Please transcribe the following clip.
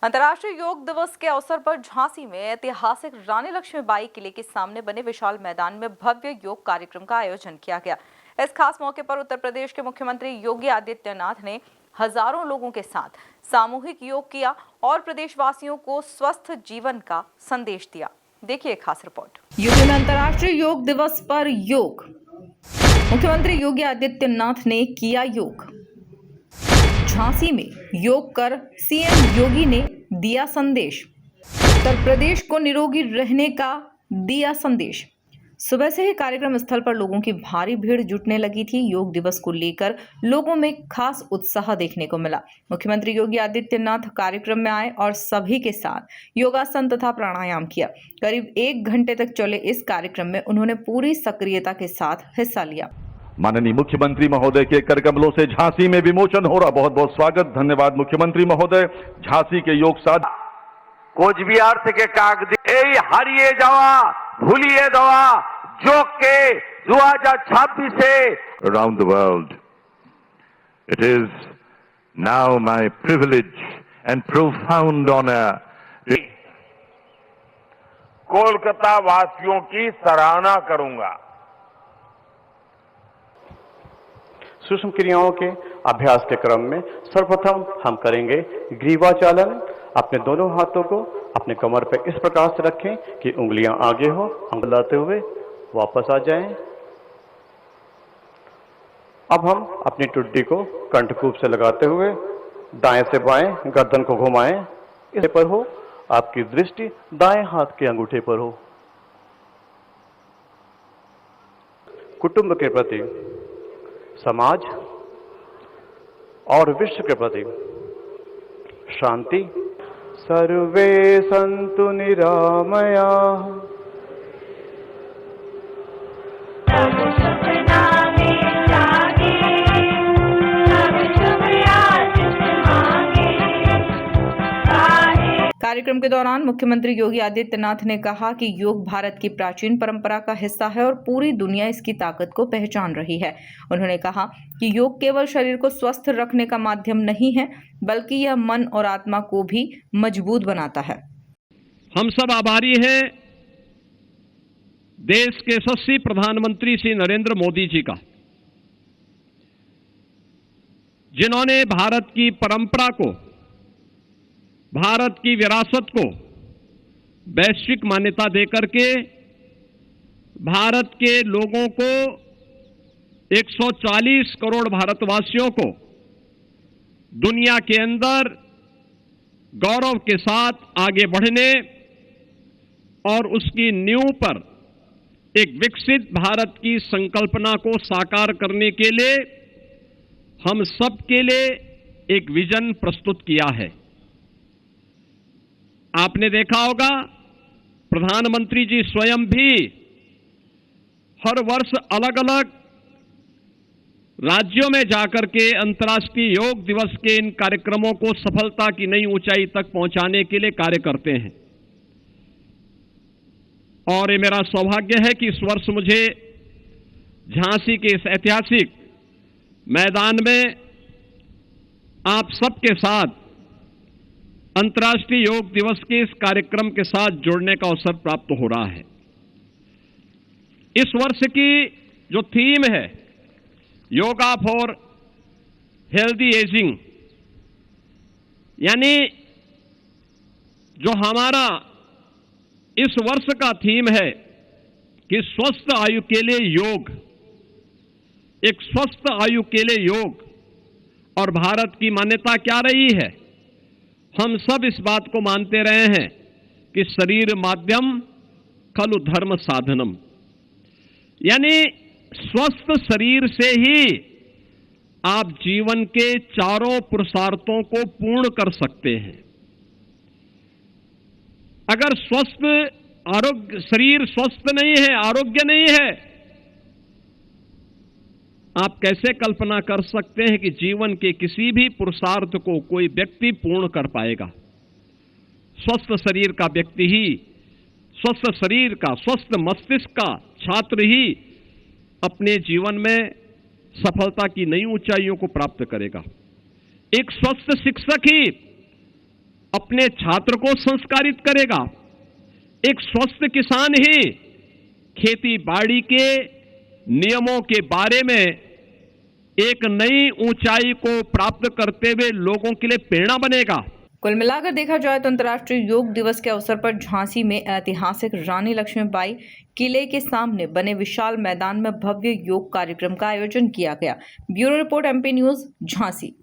अंतर्राष्ट्रीय योग दिवस के अवसर पर झांसी में ऐतिहासिक रानी लक्ष्मीबाई किले के सामने बने विशाल मैदान में भव्य योग कार्यक्रम का आयोजन किया गया। इस खास मौके पर उत्तर प्रदेश के मुख्यमंत्री योगी आदित्यनाथ ने हजारों लोगों के साथ सामूहिक योग किया और प्रदेशवासियों को स्वस्थ जीवन का संदेश दिया। देखिए खास रिपोर्ट। यूपी में अंतर्राष्ट्रीय योग दिवस पर योग, मुख्यमंत्री योगी आदित्यनाथ ने किया योग। झांसी में योग कर सीएम योगी ने दिया संदेश। उत्तर प्रदेश को निरोगी रहने का दिया संदेश। सुबह से ही कार्यक्रम स्थल पर लोगों की भारी भीड़ जुटने लगी थी। योग दिवस को लेकर लोगों में खास उत्साह देखने को मिला। मुख्यमंत्री योगी आदित्यनाथ कार्यक्रम में आए और सभी के साथ योगासन तथा प्राणायाम किया। करीब 1 घंटे तक चले इस कार्यक्रम में उन्होंने पूरी सक्रियता के साथ हिस्सा लिया। माननीय मुख्यमंत्री महोदय के करकमलों से झांसी में विमोचन हो रहा, बहुत बहुत स्वागत, धन्यवाद मुख्यमंत्री महोदय। झांसी के योग साथ कोचबिहार থেকে কাকদ্বীপ এই হারিয়ে যাওয়া ভুলিয়ে দেওয়া যোগকে 2026-এ around the world. It is now my privilege and profound honor Kolkata वासियों की सराहना करूंगा। सूक्ष्म क्रियाओं के अभ्यास के क्रम में सर्वप्रथम हम करेंगे ग्रीवाचालन। अपने दोनों हाथों को अपने कमर पर इस प्रकार से रखें कि उंगलियां आगे हो, अंगुलाते हुए वापस आ जाएं। अब हम अपनी टुड्डी को कंठकूप से लगाते हुए दाएं से बाएं गर्दन को घुमाएं। इस पर हो, आपकी दृष्टि दाएं हाथ के अंगूठे पर हो। कुटुंब के प्रति, समाज और विश्व के प्रति शांति। सर्वे सन्तु निरामयाः। कार्यक्रम के दौरान मुख्यमंत्री योगी आदित्यनाथ ने कहा कि योग भारत की प्राचीन परंपरा का हिस्सा है और पूरी दुनिया इसकी ताकत को पहचान रही है। उन्होंने कहा कि योग केवल शरीर को स्वस्थ रखने का माध्यम नहीं है, बल्कि यह मन और आत्मा को भी मजबूत बनाता है। हम सब आभारी हैं देश के यशस्वी प्रधानमंत्री श्री नरेंद्र मोदी जी का, जिन्होंने भारत की परंपरा को, भारत की विरासत को वैश्विक मान्यता देकर के भारत के लोगों को, 140 करोड़ भारतवासियों को दुनिया के अंदर गौरव के साथ आगे बढ़ने और उसकी नींव पर एक विकसित भारत की संकल्पना को साकार करने के लिए हम सब के लिए एक विजन प्रस्तुत किया है। आपने देखा होगा प्रधानमंत्री जी स्वयं भी हर वर्ष अलग अलग राज्यों में जाकर के अंतर्राष्ट्रीय योग दिवस के इन कार्यक्रमों को सफलता की नई ऊंचाई तक पहुंचाने के लिए कार्य करते हैं। और ये मेरा सौभाग्य है कि इस वर्ष मुझे झांसी के इस ऐतिहासिक मैदान में आप सबके साथ अंतर्राष्ट्रीय योग दिवस के इस कार्यक्रम के साथ जुड़ने का अवसर प्राप्त हो रहा है। इस वर्ष की जो थीम है योगा फॉर हेल्दी एजिंग, यानी जो हमारा इस वर्ष का थीम है कि स्वस्थ आयु के लिए योग, एक स्वस्थ आयु के लिए योग। और भारत की मान्यता क्या रही है? हम सब इस बात को मानते रहे हैं कि शरीर माध्यम खलु धर्म साधनम, यानी स्वस्थ शरीर से ही आप जीवन के चारों पुरुषार्थों को पूर्ण कर सकते हैं। अगर स्वस्थ आरोग्य शरीर स्वस्थ नहीं है, आरोग्य नहीं है, आप कैसे कल्पना कर सकते हैं कि जीवन के किसी भी पुरुषार्थ को कोई व्यक्ति पूर्ण कर पाएगा? स्वस्थ शरीर का व्यक्ति ही, स्वस्थ शरीर का, स्वस्थ मस्तिष्क का छात्र ही अपने जीवन में सफलता की नई ऊंचाइयों को प्राप्त करेगा। एक स्वस्थ शिक्षक ही अपने छात्र को संस्कारित करेगा। एक स्वस्थ किसान ही खेती बाड़ी के नियमों के बारे में एक नई ऊंचाई को प्राप्त करते हुए लोगों के लिए प्रेरणा बनेगा। कुल मिलाकर देखा जाए तो अंतर्राष्ट्रीय योग दिवस के अवसर पर झांसी में ऐतिहासिक रानी लक्ष्मीबाई किले के सामने बने विशाल मैदान में भव्य योग कार्यक्रम का आयोजन किया गया। Bureau report MP news Jhansi.